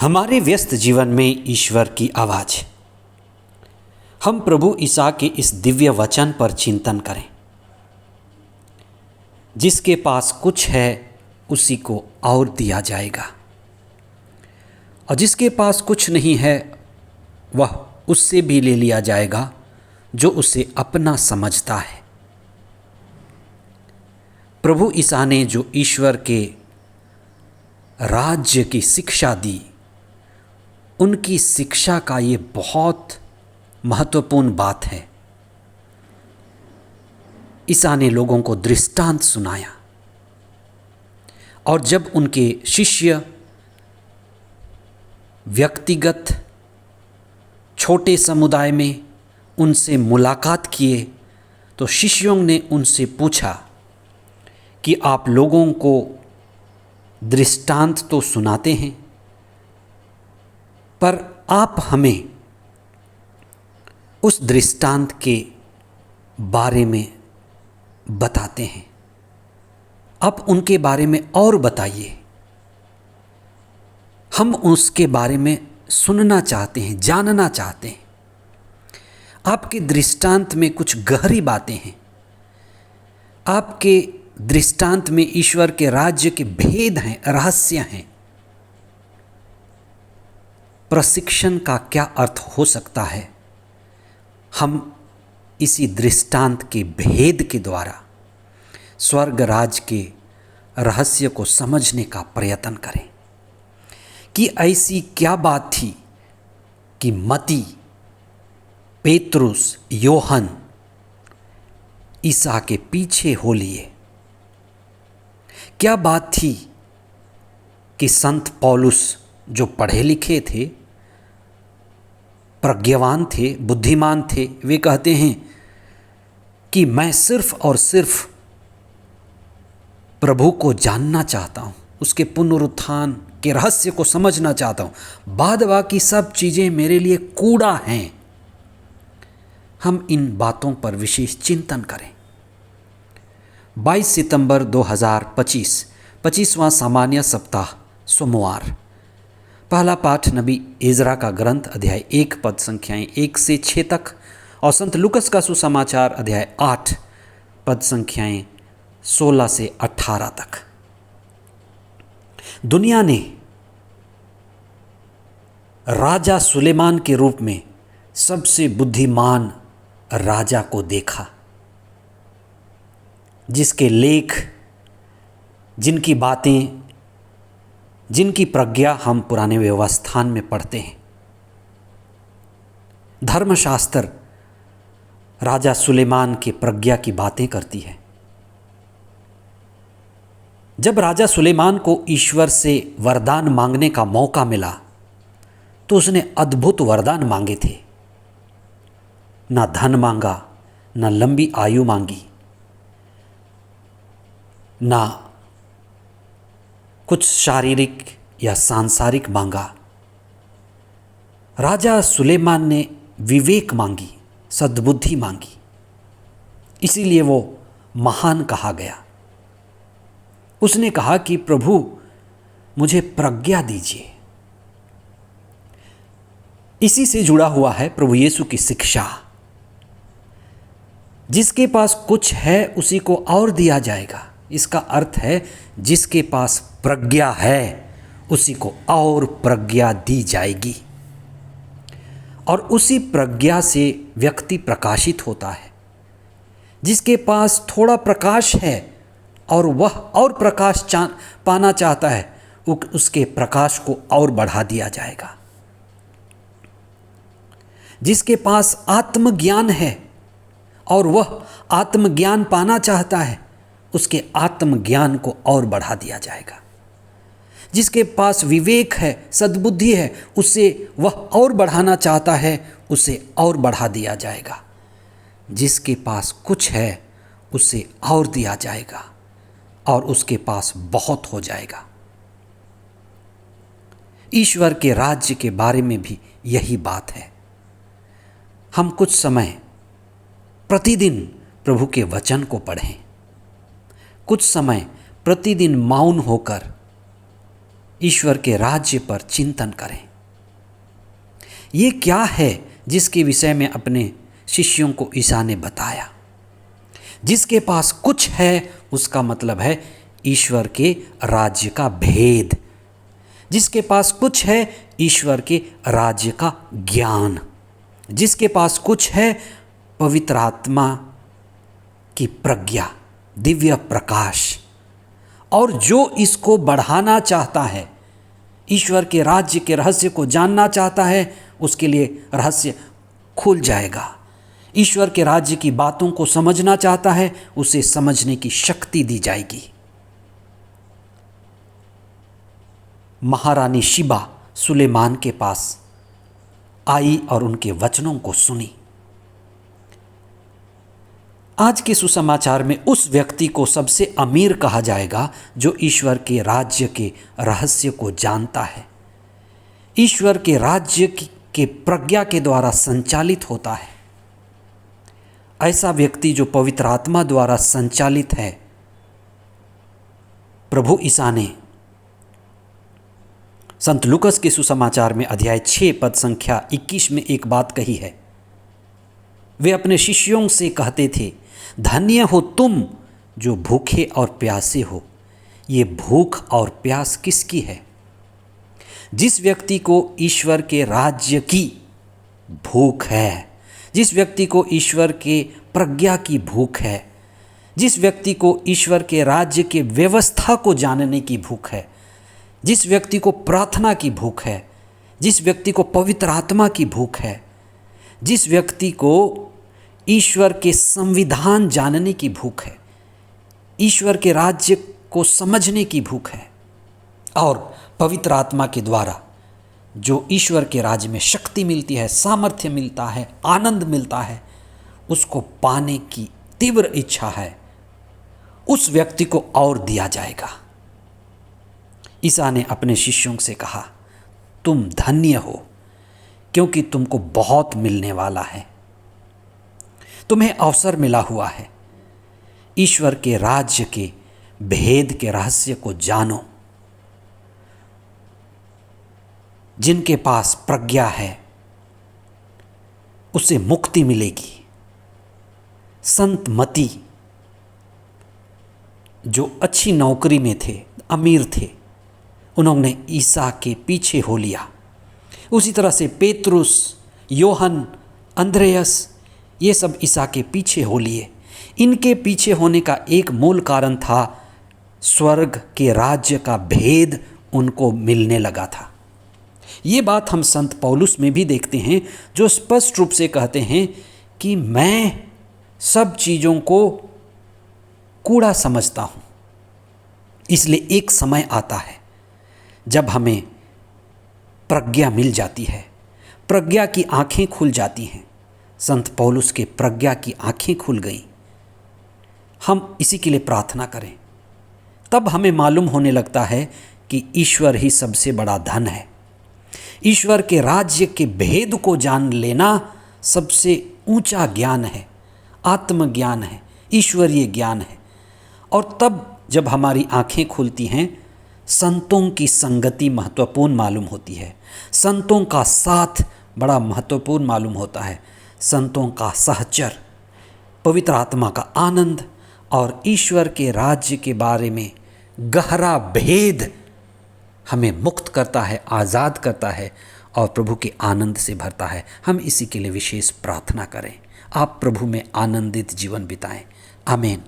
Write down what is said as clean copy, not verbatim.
हमारे व्यस्त जीवन में ईश्वर की आवाज़। हम प्रभु ईसा के इस दिव्य वचन पर चिंतन करें। जिसके पास कुछ है उसी को और दिया जाएगा, और जिसके पास कुछ नहीं है वह उससे भी ले लिया जाएगा जो उसे अपना समझता है। प्रभु ईसा ने जो ईश्वर के राज्य की शिक्षा दी, उनकी शिक्षा का ये बहुत महत्वपूर्ण बात है। ईसा ने लोगों को दृष्टांत सुनाया, और जब उनके शिष्य व्यक्तिगत छोटे समुदाय में उनसे मुलाकात किए तो शिष्यों ने उनसे पूछा कि आप लोगों को दृष्टांत तो सुनाते हैं, पर आप हमें उस दृष्टांत के बारे में बताते हैं। आप उनके बारे में और बताइए, हम उसके बारे में सुनना चाहते हैं, जानना चाहते हैं। आपके दृष्टांत में कुछ गहरी बातें हैं। आपके दृष्टांत में ईश्वर के राज्य के भेद हैं, रहस्य हैं। प्रशिक्षण का क्या अर्थ हो सकता है? हम इसी दृष्टांत के भेद के द्वारा स्वर्ग राज के रहस्य को समझने का प्रयत्न करें कि ऐसी क्या बात थी कि मती, पेतरुस, योहन ईसा के पीछे हो लिए। क्या बात थी कि संत पौलुस, जो पढ़े लिखे थे, प्रज्ञावान थे, बुद्धिमान थे, वे कहते हैं कि मैं सिर्फ और सिर्फ प्रभु को जानना चाहता हूँ, उसके पुनरुत्थान के रहस्य को समझना चाहता हूँ, बाद बाकी सब चीज़ें मेरे लिए कूड़ा हैं। हम इन बातों पर विशेष चिंतन करें। 22 सितंबर 2025, 25वां सामान्य सप्ताह, सोमवार। पहला पाठ नबी इज़रा का ग्रंथ अध्याय 1 पद संख्याएं 1 से 6 तक, और संत लूकस का सुसमाचार अध्याय 8 पद संख्याएं 16 से 18 तक। दुनिया ने राजा सुलेमान के रूप में सबसे बुद्धिमान राजा को देखा, जिसके लेख, जिनकी बातें, जिनकी प्रज्ञा हम पुराने व्यवस्थान में पढ़ते हैं। धर्मशास्त्र राजा सुलेमान के प्रज्ञा की बातें करती है। जब राजा सुलेमान को ईश्वर से वरदान मांगने का मौका मिला तो उसने अद्भुत वरदान मांगे थे। ना धन मांगा, ना लंबी आयु मांगी, ना कुछ शारीरिक या सांसारिक मांगा। राजा सुलेमान ने विवेक मांगी, सद्बुद्धि मांगी, इसीलिए वो महान कहा गया। उसने कहा कि प्रभु मुझे प्रज्ञा दीजिए। इसी से जुड़ा हुआ है प्रभु यीशु की शिक्षा। जिसके पास कुछ है उसी को और दिया जाएगा। इसका अर्थ है जिसके पास प्रज्ञा है उसी को और प्रज्ञा दी जाएगी, और उसी प्रज्ञा से व्यक्ति प्रकाशित होता है। जिसके पास थोड़ा प्रकाश है और वह और प्रकाश पाना चाहता है, उसके प्रकाश को और बढ़ा दिया जाएगा। जिसके पास आत्मज्ञान है और वह आत्मज्ञान पाना चाहता है, उसके आत्मज्ञान को और बढ़ा दिया जाएगा। जिसके पास विवेक है, सद्बुद्धि है, उसे वह और बढ़ाना चाहता है, उसे और बढ़ा दिया जाएगा। जिसके पास कुछ है उसे और दिया जाएगा, और उसके पास बहुत हो जाएगा। ईश्वर के राज्य के बारे में भी यही बात है। हम कुछ समय प्रतिदिन प्रभु के वचन को पढ़ें, कुछ समय प्रतिदिन मौन होकर ईश्वर के राज्य पर चिंतन करें। ये क्या है जिसके विषय में अपने शिष्यों को ईसा ने बताया? जिसके पास कुछ है उसका मतलब है ईश्वर के राज्य का भेद। जिसके पास कुछ है ईश्वर के राज्य का ज्ञान। जिसके पास कुछ है पवित्र आत्मा की प्रज्ञा, दिव्य प्रकाश। और जो इसको बढ़ाना चाहता है, ईश्वर के राज्य के रहस्य को जानना चाहता है, उसके लिए रहस्य खुल जाएगा। ईश्वर के राज्य की बातों को समझना चाहता है, उसे समझने की शक्ति दी जाएगी। महारानी शिबा सुलेमान के पास आई और उनके वचनों को सुनी। आज के सुसमाचार में उस व्यक्ति को सबसे अमीर कहा जाएगा जो ईश्वर के राज्य के रहस्य को जानता है, ईश्वर के राज्य के प्रज्ञा के द्वारा संचालित होता है। ऐसा व्यक्ति जो पवित्र आत्मा द्वारा संचालित है। प्रभु ईसा ने संत लूकस के सुसमाचार में अध्याय 6 पद संख्या 21 में एक बात कही है। वे अपने शिष्यों से कहते थे, धन्य हो तुम जो भूखे और प्यासे हो। ये भूख और प्यास किसकी है? जिस व्यक्ति को ईश्वर के राज्य की भूख है, जिस व्यक्ति को ईश्वर के प्रज्ञा की भूख है, जिस व्यक्ति को ईश्वर के राज्य के व्यवस्था को जानने की भूख है, जिस व्यक्ति को प्रार्थना की भूख है, जिस व्यक्ति को पवित्र आत्मा की भूख है, जिस व्यक्ति को ईश्वर के संविधान जानने की भूख है, ईश्वर के राज्य को समझने की भूख है, और पवित्र आत्मा के द्वारा जो ईश्वर के राज्य में शक्ति मिलती है, सामर्थ्य मिलता है, आनंद मिलता है, उसको पाने की तीव्र इच्छा है, उस व्यक्ति को और दिया जाएगा। ईसा ने अपने शिष्यों से कहा, तुम धन्य हो क्योंकि तुमको बहुत मिलने वाला है। तुम्हें अवसर मिला हुआ है। ईश्वर के राज्य के भेद के रहस्य को जानो। जिनके पास प्रज्ञा है उसे मुक्ति मिलेगी। संत मती जो अच्छी नौकरी में थे, अमीर थे, उन्होंने ईसा के पीछे हो लिया। उसी तरह से पेतरुस, योहन, अंद्रेयस, ये सब ईसा के पीछे हो लिए। इनके पीछे होने का एक मूल कारण था स्वर्ग के राज्य का भेद उनको मिलने लगा था। ये बात हम संत पौलुस में भी देखते हैं, जो स्पष्ट रूप से कहते हैं कि मैं सब चीज़ों को कूड़ा समझता हूँ। इसलिए एक समय आता है जब हमें प्रज्ञा मिल जाती है, प्रज्ञा की आंखें खुल जाती हैं। संत पौलुस के प्रज्ञा की आंखें खुल गईं। हम इसी के लिए प्रार्थना करें। तब हमें मालूम होने लगता है कि ईश्वर ही सबसे बड़ा धन है। ईश्वर के राज्य के भेद को जान लेना सबसे ऊंचा ज्ञान है, आत्मज्ञान है, ईश्वरीय ज्ञान है। और तब जब हमारी आंखें खुलती हैं, संतों की संगति महत्वपूर्ण मालूम होती है, संतों का साथ बड़ा महत्वपूर्ण मालूम होता है, संतों का सहचर, पवित्र आत्मा का आनंद और ईश्वर के राज्य के बारे में गहरा भेद हमें मुक्त करता है, आज़ाद करता है और प्रभु के आनंद से भरता है। हम इसी के लिए विशेष प्रार्थना करें। आप प्रभु में आनंदित जीवन बिताएं। आमीन।